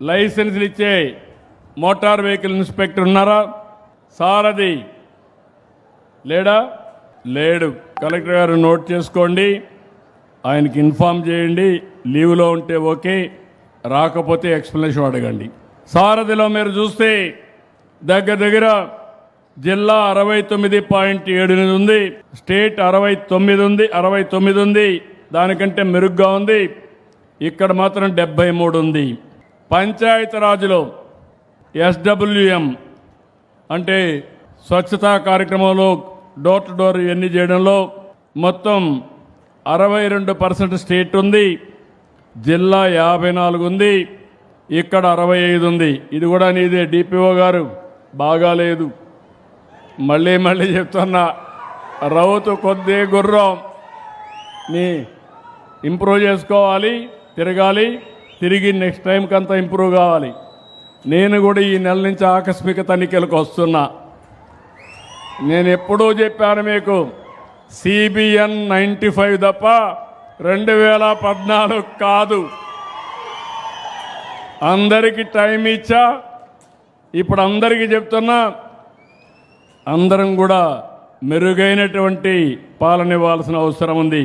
లైసెన్సులు ఇచ్చే motor vehicle inspector ఉన్నారా? సారథి లేడా? లేడు. కలెక్టర్ గారు నోట్ చేసుకోండి, ఆయనకి ఇన్ఫామ్ చేయండి. లీవ్లో ఉంటే ఓకే, రాకపోతే ఎక్స్ప్లెనేషన్ అడగండి. సారథిలో మీరు చూస్తే దగ్గర జిల్లా 69.78 ఉంది, స్టేట్ 69 ఉంది, దానికంటే మెరుగ్గా ఉంది. ఇక్కడ మాత్రం 73 ఉంది. పంచాయతీరాజ్లో SWM అంటే స్వచ్ఛతా కార్యక్రమంలో డోర్ టు డోర్ ఇవన్నీ చేయడంలో మొత్తం 62% స్టేట్ ఉంది, జిల్లా 54 ఉంది, ఇక్కడ 65 ఉంది. ఇది కూడా నీదే డిపిఓ గారు, బాగాలేదు. మళ్ళీ చెప్తున్నా, రౌతు కొద్ది గుర్రం నీ ఇంప్రూవ్ చేసుకోవాలి, తిరిగి నెక్స్ట్ టైంకి అంతా ఇంప్రూవ్ కావాలి. నేను కూడా ఈ నెల నుంచి ఆకస్మిక తనిఖీలకు వస్తున్నా. నేను ఎప్పుడూ చెప్పాను మీకు, CBN 95 తప్ప 2014 కాదు. అందరికీ టైం ఇచ్చా. ఇప్పుడు అందరికీ చెప్తున్నా, అందరం కూడా మెరుగైనటువంటి పాలన ఇవ్వాల్సిన అవసరం ఉంది.